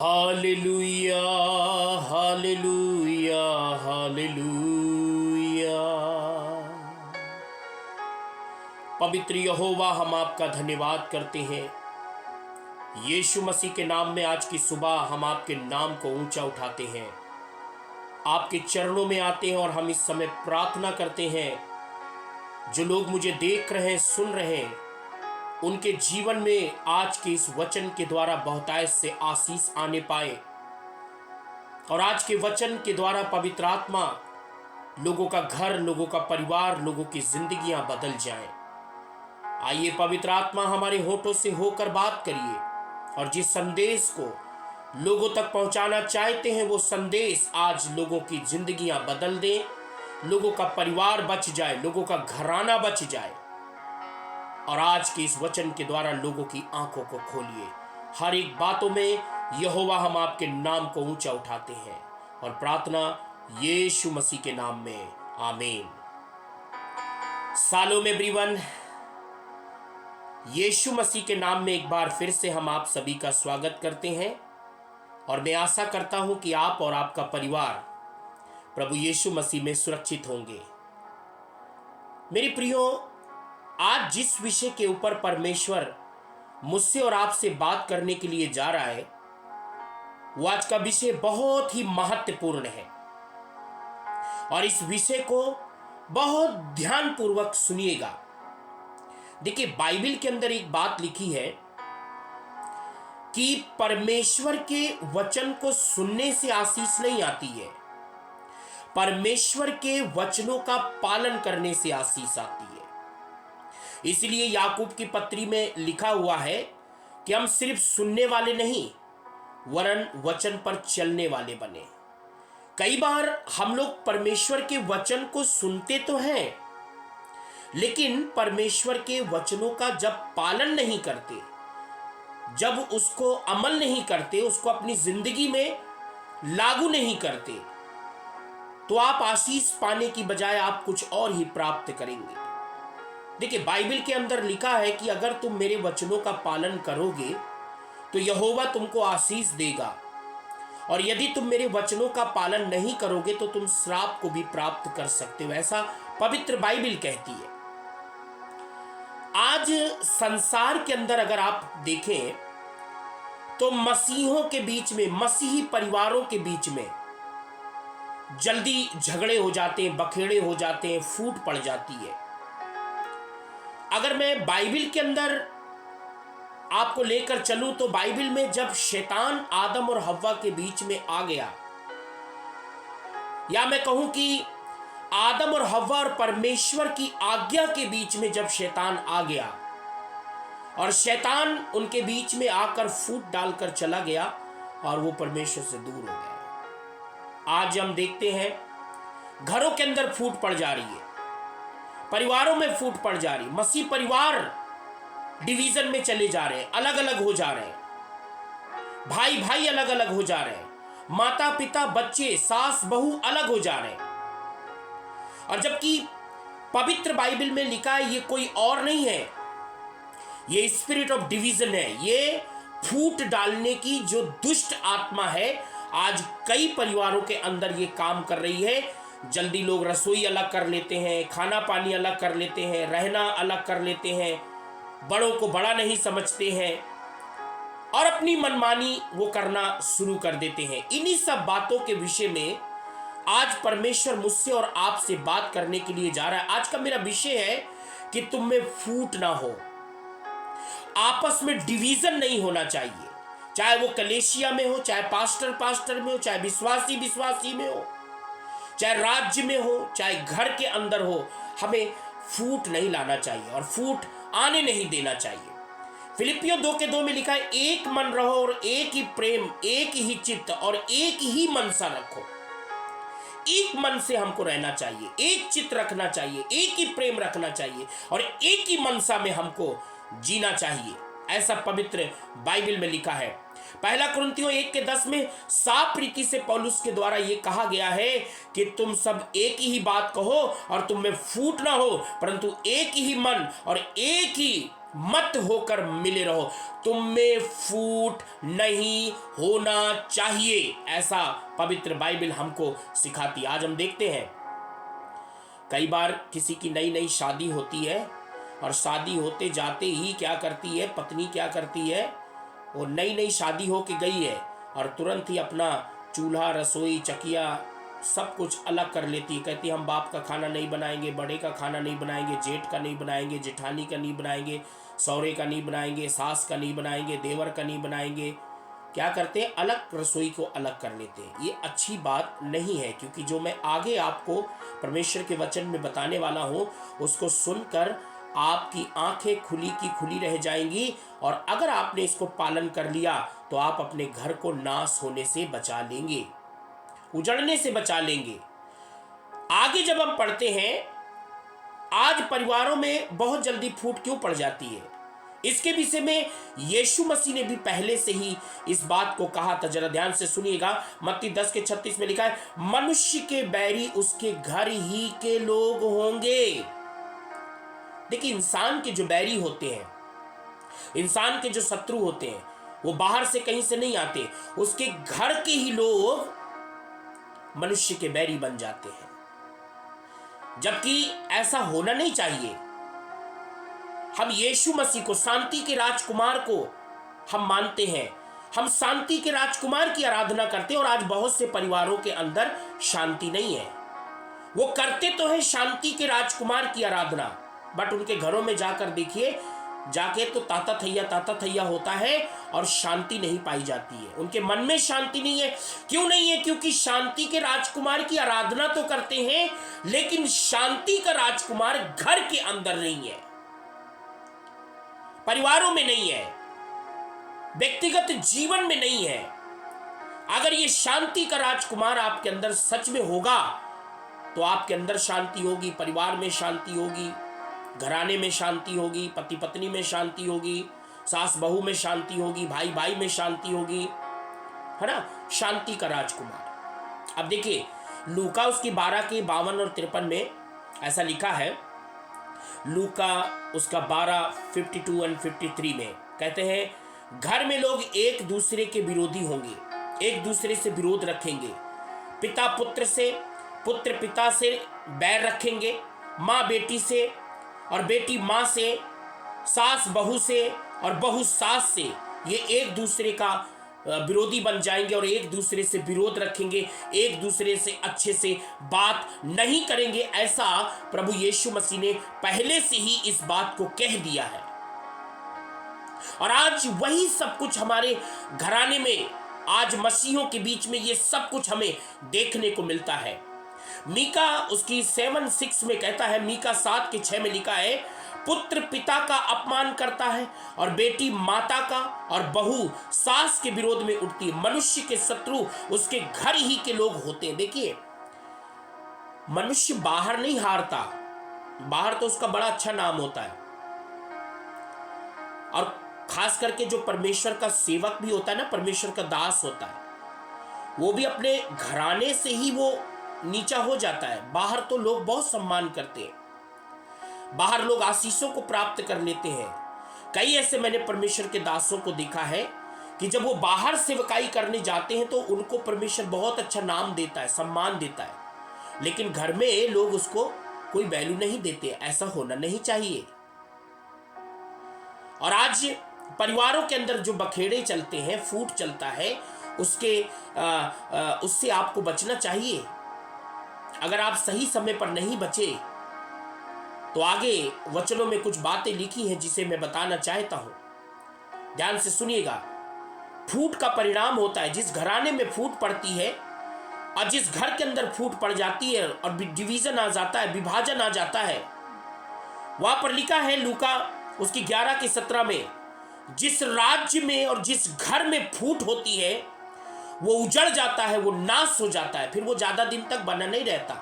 Hallelujah, hallelujah, hallelujah. पवित्र यहोवा, हम आपका धन्यवाद करते हैं। यीशु मसीह के नाम में आज की सुबह हम आपके नाम को ऊंचा उठाते हैं, आपके चरणों में आते हैं और हम इस समय प्रार्थना करते हैं। जो लोग मुझे देख रहे हैं, सुन रहे हैं, उनके जीवन में आज के इस वचन के द्वारा बहुतायत से आशीष आने पाए और आज के वचन के द्वारा पवित्र आत्मा लोगों का घर, लोगों का परिवार, लोगों की जिंदगियां बदल जाएं। आइए पवित्र आत्मा हमारे होठों से होकर बात करिए और जिस संदेश को लोगों तक पहुंचाना चाहते हैं वो संदेश आज लोगों की जिंदगियां बदल दे, लोगों का परिवार बच जाए, लोगों का घराना बच जाए। और आज के इस वचन के द्वारा लोगों की आंखों को खोलिए। हर एक बातों में यहोवा हम आपके नाम को ऊंचा उठाते हैं और प्रार्थना यीशु मसीह के नाम में, आमीन। सालों में एवरीवन, यीशु मसीह के नाम में एक बार फिर से हम आप सभी का स्वागत करते हैं और मैं आशा करता हूं कि आप और आपका परिवार प्रभु यीशु मसीह में सुरक्षित होंगे। मेरी प्रियो, आज जिस विषय के ऊपर परमेश्वर मुझसे और आपसे बात करने के लिए जा रहा है, वो आज का विषय बहुत ही महत्वपूर्ण है और इस विषय को बहुत ध्यानपूर्वक सुनिएगा। देखिए, बाइबल के अंदर एक बात लिखी है कि परमेश्वर के वचन को सुनने से आशीष नहीं आती है, परमेश्वर के वचनों का पालन करने से आशीष आती है। इसलिए याकूब की पत्री में लिखा हुआ है कि हम सिर्फ सुनने वाले नहीं वरन वचन पर चलने वाले बने। कई बार हम लोग परमेश्वर के वचन को सुनते तो हैं, लेकिन परमेश्वर के वचनों का जब पालन नहीं करते, जब उसको अमल नहीं करते, उसको अपनी जिंदगी में लागू नहीं करते, तो आप आशीष पाने की बजाय आप कुछ और ही प्राप्त करेंगे। देखिए, बाइबल के अंदर लिखा है कि अगर तुम मेरे वचनों का पालन करोगे तो यहोवा तुमको आशीष देगा, और यदि तुम मेरे वचनों का पालन नहीं करोगे तो तुम श्राप को भी प्राप्त कर सकते हो। ऐसा पवित्र बाइबल कहती है। आज संसार के अंदर अगर आप देखें तो मसीहों के बीच में, मसीही परिवारों के बीच में जल्दी झगड़े हो जाते हैं, बखेड़े हो जाते हैं, फूट पड़ जाती है। अगर मैं बाइबल के अंदर आपको लेकर चलूं तो बाइबल में जब शैतान आदम और हव्वा के बीच में आ गया, या मैं कहूं कि आदम और हव्वा और परमेश्वर की आज्ञा के बीच में जब शैतान आ गया और शैतान उनके बीच में आकर फूट डालकर चला गया और वो परमेश्वर से दूर हो गया। आज हम देखते हैं घरों के अंदर फूट पड़ जा रही है, परिवारों में फूट पड़ जा रही, मसीह परिवार डिवीजन में चले जा रहे हैं, अलग अलग हो जा रहे हैं, भाई भाई अलग अलग हो जा रहे हैं, माता पिता बच्चे सास बहू अलग हो जा रहे हैं। और जबकि पवित्र बाइबल में लिखा है ये कोई और नहीं है, ये स्पिरिट ऑफ डिवीजन है, ये फूट डालने की जो दुष्ट आत्मा है आज कई परिवारों के अंदर ये काम कर रही है। जल्दी लोग रसोई अलग कर लेते हैं, खाना पानी अलग कर लेते हैं, रहना अलग कर लेते हैं, बड़ों को बड़ा नहीं समझते हैं और अपनी मनमानी वो करना शुरू कर देते हैं। इन्हीं सब बातों के विषय में आज परमेश्वर मुझसे और आपसे बात करने के लिए जा रहा है। आज का मेरा विषय है कि तुम में फूट ना हो, आपस में डिवीजन नहीं होना चाहिए, चाहे वो कलेशिया में हो, चाहे पास्टर में हो, चाहे विश्वासी में हो, चाहे राज्य में हो, चाहे घर के अंदर हो, हमें फूट नहीं लाना चाहिए और फूट आने नहीं देना चाहिए। फिलिपियों 2:2 में लिखा है, एक मन रहो और एक ही प्रेम, एक ही चित्त और एक ही मनसा रखो। एक मन से हमको रहना चाहिए, एक चित्त रखना चाहिए, एक ही प्रेम रखना चाहिए और एक ही मनसा में हमको जीना चाहिए। ऐसा पवित्र बाइबल में लिखा है। पहला कुरिन्थियों 1:10 में साफ रीति से पौलुस के द्वारा यह कहा गया है कि तुम सब एक ही बात कहो और तुम में फूट ना हो, परंतु एक ही मन और एक ही मत होकर मिले रहो, तुम में फूट नहीं होना चाहिए, ऐसा पवित्र बाइबल हमको सिखाती है। आज हम देखते हैं कई बार किसी की नई नई शादी होती है और शादी होते जाते ही क्या करती है पत्नी, क्या करती है, वो नई नई शादी हो के गई है और तुरंत ही अपना चूल्हा, रसोई, चकिया सब कुछ अलग कर लेती है। कहती है हम बाप का खाना नहीं बनाएंगे, बड़े का खाना नहीं बनाएंगे, जेठ का नहीं बनाएंगे, जेठानी का नहीं बनाएंगे, सौरे का नहीं बनाएंगे, सास का नहीं बनाएंगे, देवर का नहीं बनाएंगे। क्या करते हैं, अलग रसोई को अलग कर लेते हैं। ये अच्छी बात नहीं है, क्योंकि जो मैं आगे आपको परमेश्वर के वचन में बताने वाला हूँ उसको सुनकर आपकी आंखें खुली की खुली रह जाएंगी, और अगर आपने इसको पालन कर लिया तो आप अपने घर को नाश होने से बचा लेंगे, उजड़ने से बचा लेंगे। आगे जब हम पढ़ते हैं, आज परिवारों में बहुत जल्दी फूट क्यों पड़ जाती है, इसके विषय में यीशु मसीह ने भी पहले से ही इस बात को कहा था। जरा ध्यान से सुनिएगा। मत्ती 10:36 में लिखा है, मनुष्य के बैरी उसके घर ही के लोग होंगे। देखिए, इंसान के जो बैरी होते हैं, इंसान के जो शत्रु होते हैं, वो बाहर से कहीं से नहीं आते, उसके घर के ही लोग मनुष्य के बैरी बन जाते हैं, जबकि ऐसा होना नहीं चाहिए। हम यीशु मसीह को, शांति के राजकुमार को हम मानते हैं, हम शांति के राजकुमार की आराधना करते हैं, और आज बहुत से परिवारों के अंदर शांति नहीं है। वो करते तो है शांति के राजकुमार की आराधना, बट उनके घरों में जाकर देखिए, जाके तो ताता थैया होता है और शांति नहीं पाई जाती है। उनके मन में शांति नहीं है। क्यों नहीं है? क्योंकि शांति के राजकुमार की आराधना तो करते हैं, लेकिन शांति का राजकुमार घर के अंदर नहीं है, परिवारों में नहीं है, व्यक्तिगत जीवन में नहीं है। अगर ये शांति का राजकुमार आपके अंदर सच में होगा तो आपके अंदर शांति होगी, परिवार में शांति होगी, घराने में शांति होगी, पति पत्नी में शांति होगी, सास बहू में शांति होगी, भाई भाई में शांति होगी, है ना, शांति का राजकुमार। अब देखिए, लूका उसकी 12 के 52 और 53 में ऐसा लिखा है। लूका उसका 12, 52 और 53 में कहते हैं, घर में लोग एक दूसरे के विरोधी होंगे, एक दूसरे से विरोध रखेंगे, पिता पुत्र से, पुत्र पिता से बैर रखेंगे, माँ बेटी से और बेटी माँ से, सास बहू से और बहू सास से। ये एक दूसरे का विरोधी बन जाएंगे और एक दूसरे से विरोध रखेंगे, एक दूसरे से अच्छे से बात नहीं करेंगे। ऐसा प्रभु यीशु मसीह ने पहले से ही इस बात को कह दिया है, और आज वही सब कुछ हमारे घराने में, आज मसीहों के बीच में ये सब कुछ हमें देखने को मिलता है। मीका उसकी 7:6 में कहता है, मीका 7:6 में लिखा है, पुत्र पिता का अपमान करता है और बेटी माता का, और बहू सास के विरोध में उठती है। मनुष्य के शत्रु उसके घर ही के लोग होते हैं। देखिए, मनुष्य बाहर नहीं हारता, बाहर तो उसका बड़ा अच्छा नाम होता है, और खास करके जो परमेश्वर का सेवक भी होता है ना, परमेश्वर का दास होता है, वो भी अपने घराने से ही वो नीचा हो जाता है। बाहर तो लोग बहुत सम्मान करते हैं, बाहर लोग आशीषों को प्राप्त कर लेते हैं। कई ऐसे मैंने परमेश्वर के दासों को देखा है कि जब वो बाहर सेवकाई करने जाते हैं तो उनको परमेश्वर बहुत अच्छा नाम देता है, सम्मान देता है, लेकिन घर में लोग उसको कोई वैल्यू नहीं देते। ऐसा होना नहीं चाहिए। और आज परिवारों के अंदर जो बखेड़े चलते हैं, फूट चलता है, उससे आपको बचना चाहिए। अगर आप सही समय पर नहीं बचे तो आगे वचनों में कुछ बातें लिखी हैं जिसे मैं बताना चाहता हूं, ध्यान से सुनिएगा। फूट का परिणाम होता है, जिस घराने में फूट पड़ती है और जिस घर के अंदर फूट पड़ जाती है और डिवीजन आ जाता है, विभाजन आ जाता है, वहां पर लिखा है लूका उसकी 11:17 में, जिस राज्य में और जिस घर में फूट होती है वो उजड़ जाता है, वो नाश हो जाता है, फिर वो ज्यादा दिन तक बना नहीं रहता।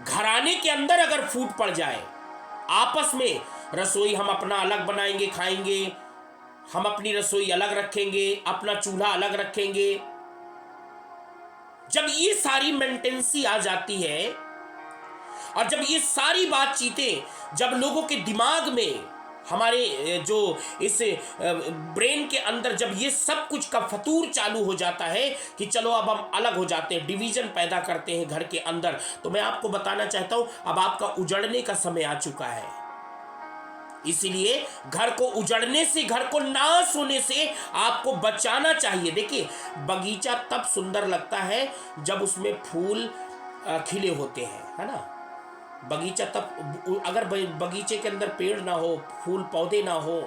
घराने के अंदर अगर फूट पड़ जाए, आपस में रसोई हम अपना अलग बनाएंगे, खाएंगे, हम अपनी रसोई अलग रखेंगे, अपना चूल्हा अलग रखेंगे, जब ये सारी मेंटेनेंसी आ जाती है और जब ये सारी बातचीतें जब लोगों के दिमाग में, हमारे जो इस ब्रेन के अंदर जब ये सब कुछ का फतूर चालू हो जाता है कि चलो अब हम अलग हो जाते हैं, डिवीजन पैदा करते हैं घर के अंदर, तो मैं आपको बताना चाहता हूं अब आपका उजड़ने का समय आ चुका है। इसीलिए घर को उजड़ने से, घर को नाश होने से आपको बचाना चाहिए। देखिए, बगीचा तब सुंदर लगता है जब उसमें फूल खिले होते हैं, है ना। बगीचा तब, अगर बगीचे के अंदर पेड़ ना हो, फूल पौधे ना हो,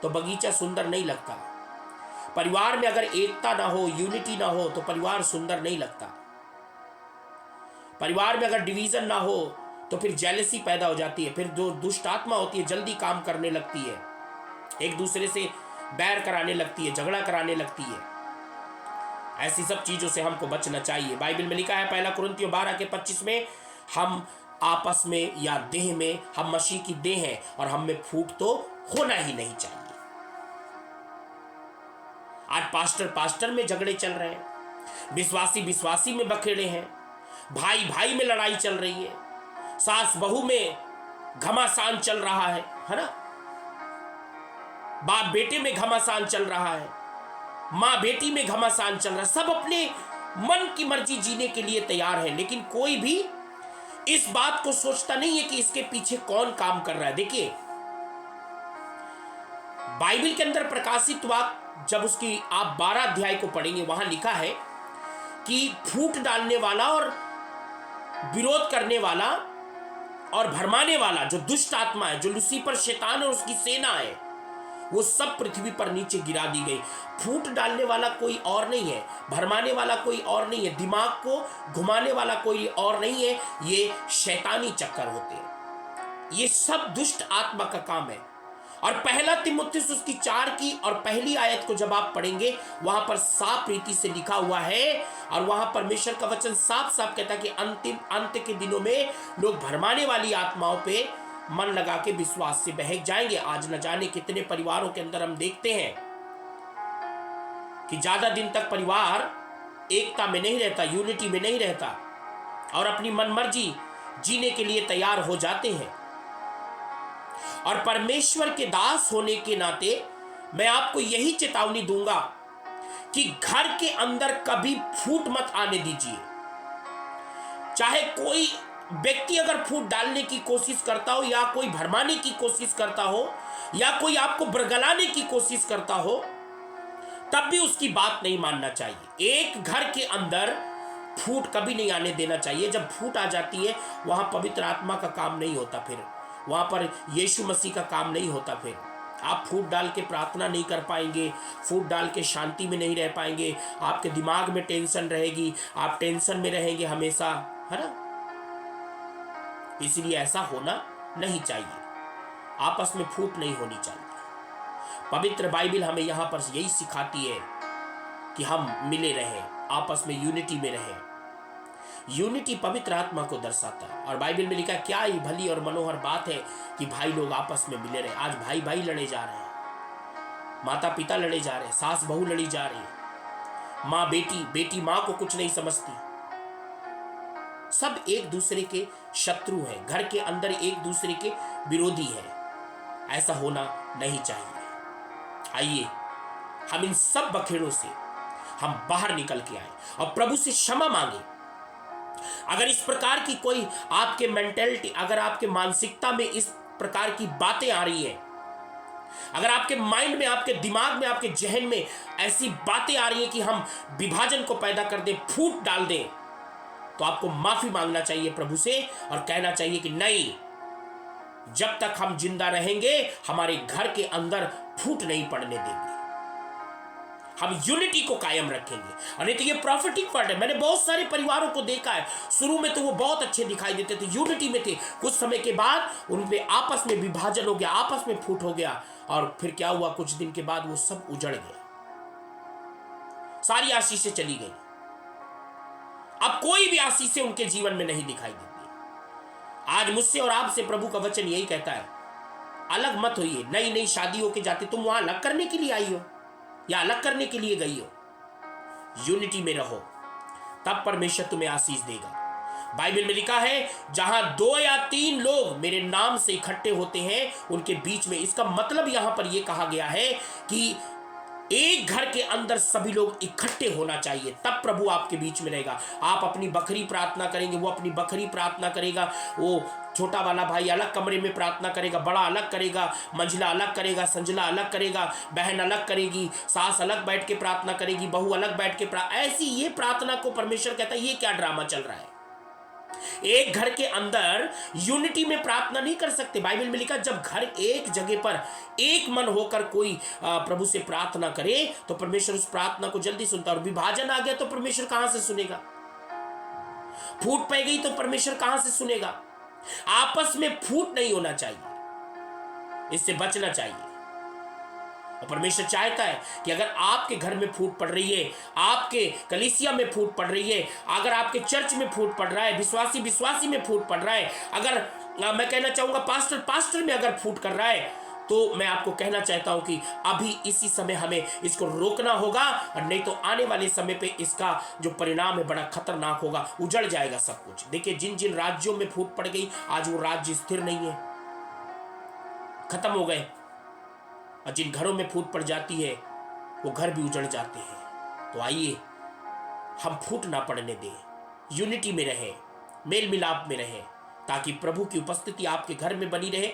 तो बगीचा सुंदर नहीं लगता। परिवार में अगर एकता ना हो, यूनिटी ना हो, तो परिवार सुंदर नहीं लगता। परिवार में अगर डिवीजन ना हो तो फिर जेलसी पैदा हो जाती है, फिर जो दुष्ट आत्मा होती है जल्दी काम करने लगती है, एक दूसरे से बैर कराने लगती है, झगड़ा कराने लगती है। ऐसी सब चीजों से हमको बचना चाहिए। बाइबल में लिखा है 1 कुरिन्थियों 12:25 में, हम आपस में या देह में, हम मसीह की देह हैं और हम में फूट तो होना ही नहीं चाहिए। आज पास्टर में झगड़े चल रहे हैं, विश्वासी में बखेड़े हैं, भाई में लड़ाई चल रही है, सास बहू में घमासान चल रहा है ना। बाप बेटे में घमासान चल रहा है, माँ बेटी में घमासान चल रहा है। सब अपने मन की मर्जी जीने के लिए तैयार है, लेकिन कोई भी इस बात को सोचता नहीं है कि इसके पीछे कौन काम कर रहा है। देखिए, बाइबल के अंदर प्रकाशित वाक्य जब उसकी आप 12 अध्याय को पढ़ेंगे, वहां लिखा है कि फूट डालने वाला और विरोध करने वाला और भरमाने वाला जो दुष्ट आत्मा है, जो लूसीफर शैतान और उसकी सेना है, वो सब पृथ्वी पर नीचे गिरा दी गई। फूट डालने वाला कोई और नहीं है, भरमाने वाला कोई और नहीं है, दिमाग को घुमाने वाला कोई और नहीं है। ये शैतानी चक्कर होते हैं, ये सब दुष्ट आत्मा का काम है। और 1 तीमुथियुस उसकी 4 की और पहली आयत को जब आप पढ़ेंगे, वहां पर साफ रीति से लिखा हुआ है और वहां परमेश्वर का वचन साफ साफ कहता है कि अंत के दिनों में लोग भरमाने वाली आत्माओं पे मन लगा के विश्वास से बहक जाएंगे। आज न जाने कितने परिवारों के अंदर हम देखते हैं कि ज्यादा दिन तक परिवार एकता में नहीं रहता, यूनिटी में नहीं रहता और अपनी मनमर्जी जीने के लिए तैयार हो जाते हैं। और परमेश्वर के दास होने के नाते मैं आपको यही चेतावनी दूंगा कि घर के अंदर कभी फूट मत आने दीजिए। चाहे कोई व्यक्ति अगर फूट डालने की कोशिश करता हो, या कोई भरमाने की कोशिश करता हो, या कोई आपको बरगलाने की कोशिश करता हो, तब भी उसकी बात नहीं मानना चाहिए। एक घर के अंदर फूट कभी नहीं आने देना चाहिए। जब फूट आ जाती है, वहां पवित्र आत्मा का काम नहीं होता, फिर वहां पर यीशु मसीह का काम नहीं होता। फिर आप फूट डाल के प्रार्थना नहीं कर पाएंगे, फूट डाल के शांति में नहीं रह पाएंगे, आपके दिमाग में टेंशन रहेगी, आप टेंशन में रहेंगे हमेशा, है ना। इसलिए ऐसा होना नहीं चाहिए, आपस में फूट नहीं होनी चाहिए। पवित्र बाइबल हमें यहां पर यही सिखाती है कि हम मिले रहें, आपस में यूनिटी में रहें। यूनिटी पवित्र आत्मा को दर्शाता है। और बाइबल में लिखा है, क्या ही भली और मनोहर बात है कि भाई लोग आपस में मिले रहे। आज भाई लड़े जा रहे हैं, माता पिता लड़े जा रहे हैं, सास बहू लड़ी जा रही है, माँ बेटी माँ को कुछ नहीं समझती, सब एक दूसरे के शत्रु हैं, घर के अंदर एक दूसरे के विरोधी हैं। ऐसा होना नहीं चाहिए। आइए हम इन सब बखेड़ों से हम बाहर निकल के आए और प्रभु से क्षमा मांगे। अगर इस प्रकार की कोई आपके मेंटेलिटी, अगर आपके मानसिकता में इस प्रकार की बातें आ रही है, अगर आपके माइंड में, आपके दिमाग में, आपके जहन में ऐसी बातें आ रही है कि हम विभाजन को पैदा कर दें, फूट डाल दें, तो आपको माफी मांगना चाहिए प्रभु से और कहना चाहिए कि नहीं, जब तक हम जिंदा रहेंगे हमारे घर के अंदर फूट नहीं पड़ने देंगे, हम यूनिटी को कायम रखेंगे। और नहीं तो ये प्रॉफिटिक वर्ड है। मैंने बहुत सारे परिवारों को देखा है, शुरू में तो वो बहुत अच्छे दिखाई देते थे, यूनिटी में थे, कुछ समय के बाद उनपे आपस में विभाजन हो गया, आपस में फूट हो गया, और फिर क्या हुआ, कुछ दिन के बाद वो सब उजड़ गया, सारी आशीषें चली गई। अब कोई भी आशीषें उनके जीवन में नहीं दिखाई देती। आज मुझसे और आपसे प्रभु का वचन यही कहता है, अलग मत होइए। नई शादी होके जाते, तुम वहां अलग करने के लिए आई हो या अलग करने के लिए गई हो, यूनिटी में रहो, तब परमेश्वर तुम्हें आशीष देगा। बाइबल में लिखा है जहां 2 या 3 लोग मेरे नाम से इकट्ठे होते हैं उनके बीच में। इसका मतलब यहां पर यह कहा गया है कि एक घर के अंदर सभी लोग इकट्ठे होना चाहिए, तब प्रभु आपके बीच में रहेगा। आप अपनी बकरी प्रार्थना करेंगे, वो अपनी बकरी प्रार्थना करेगा, वो छोटा वाला भाई अलग कमरे में प्रार्थना करेगा, बड़ा अलग करेगा, मंझला अलग करेगा, संझला अलग करेगा, बहन अलग करेगी, सास अलग बैठ के प्रार्थना करेगी, बहू अलग बैठ के ऐसी ये प्रार्थना को परमेश्वर कहता है ये क्या ड्रामा चल रहा है। एक घर के अंदर यूनिटी में प्रार्थना नहीं कर सकते। बाइबल में लिखा जब घर एक जगह पर एक मन होकर कोई प्रभु से प्रार्थना करे तो परमेश्वर उस प्रार्थना को जल्दी सुनता है। और विभाजन आ गया तो परमेश्वर कहां से सुनेगा? फूट पै गई तो परमेश्वर कहां से सुनेगा? आपस में फूट नहीं होना चाहिए, इससे बचना चाहिए। और परमेश्वर चाहता है कि अगर आपके घर में फूट पड़ रही है, आपके कलीसिया में फूट पड़ रही है, अगर आपके चर्च में फूट पड़ रहा है, विश्वासी में फूट पड़ रहा है, अगर मैं कहना चाहूंगा पास्टर में अगर फूट कर रहा है, तो मैं आपको कहना चाहता हूं कि अभी इसी समय हमें इसको रोकना होगा, और नहीं तो आने वाले समय पे इसका जो परिणाम है बड़ा खतरनाक होगा, उजड़ जाएगा सब कुछ। देखिए जिन जिन राज्यों में फूट पड़ गई आज वो राज्य स्थिर नहीं है, खत्म हो गए। और जिन घरों में फूट पड़ जाती है वो घर भी उजड़ जाते हैं। तो आइए हम फूट ना पड़ने दें, यूनिटी में रहें, मेल मिलाप में रहें, ताकि प्रभु की उपस्थिति आपके घर में बनी रहे,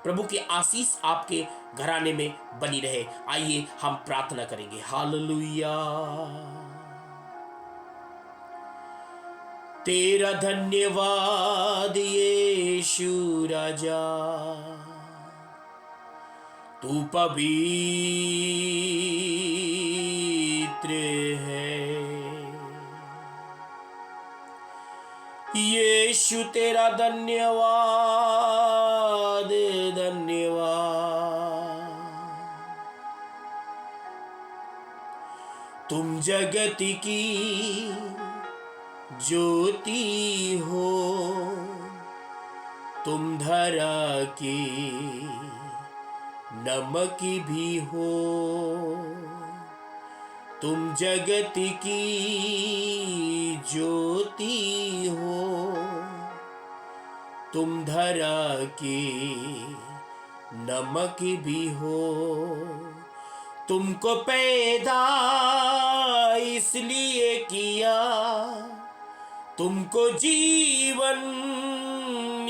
प्रभु की आशीष आपके घराने में बनी रहे। आइए हम प्रार्थना करेंगे। हालेलुया। तेरा धन्यवाद यीशु राजा, तू पवित्र है। यीशु तेरा धन्यवाद, धन्यवाद। तुम जगत की ज्योति हो, तुम धरा की नमक भी हो, तुम जगत की ज्योति हो, तुम धरा की नमक भी हो। तुमको पैदा इसलिए किया, तुमको जीवन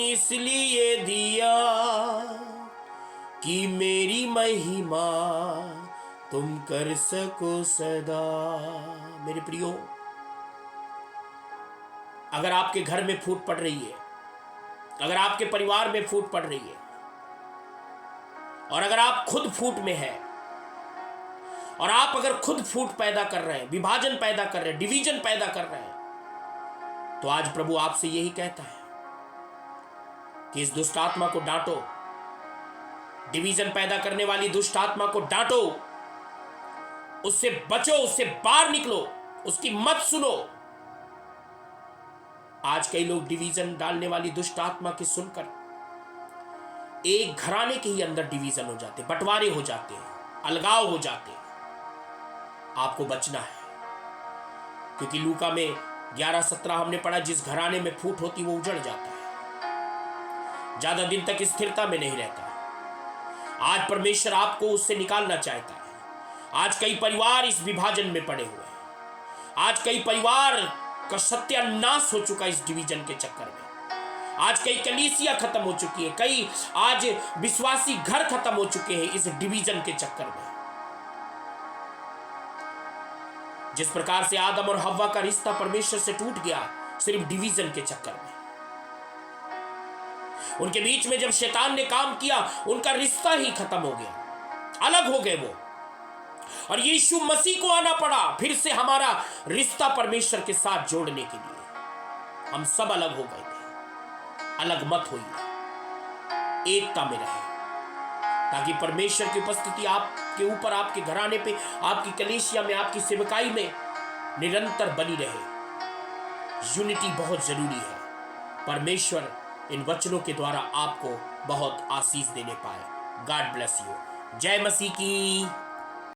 इसलिए दिया, कि मेरी महिमा तुम कर सको सदा। मेरे प्रियो, अगर आपके घर में फूट पड़ रही है, अगर आपके परिवार में फूट पड़ रही है, और अगर आप खुद फूट में हैं, और आप अगर खुद फूट पैदा कर रहे हैं, विभाजन पैदा कर रहे हैं, डिवीजन पैदा कर रहे हैं, तो आज प्रभु आपसे यही कहता है कि इस दुष्ट आत्मा को डांटो, डिवीजन पैदा करने वाली दुष्ट आत्मा को डांटो, उससे बचो, उससे बाहर निकलो, उसकी मत सुनो। आज कई लोग डिवीजन डालने वाली दुष्ट आत्मा की सुनकर एक घराने के ही अंदर डिवीजन हो जाते, बंटवारे हो जाते हैं, अलगाव हो जाते हैं। आपको बचना है, क्योंकि लूका में 11:17 हमने पढ़ा, जिस घराने में फूट होती वो उजड़ जाता है, ज्यादा दिन तक स्थिरता में नहीं रहता। आज परमेश्वर आपको उससे निकालना चाहता है। आज कई परिवार इस विभाजन में पड़े हुए हैं, आज कई परिवार का सत्यानाश हो चुका इस डिवीजन के चक्कर में। आज कई कलीसिया खत्म हो चुकी है, कई आज विश्वासी घर खत्म हो चुके हैं इस डिवीजन के चक्कर में। जिस प्रकार से आदम और हव्वा का रिश्ता परमेश्वर से टूट गया सिर्फ डिवीजन के चक्कर में, उनके बीच में जब शैतान ने काम किया उनका रिश्ता ही खत्म हो गया, अलग हो गए वो, और यीशु मसीह को आना पड़ा फिर से हमारा रिश्ता परमेश्वर के साथ जोड़ने के लिए। हम सब अलग हो गए थे। अलग मत होइए, एकता में रहे, ताकि परमेश्वर की उपस्थिति आपके ऊपर, आपके घराने पे, आपकी कलीसिया में, आपकी सेवकाई में निरंतर बनी रहे। यूनिटी बहुत जरूरी है। परमेश्वर इन वचनों के द्वारा आपको बहुत आशीष देने पाए। God bless you. जय मसीह की।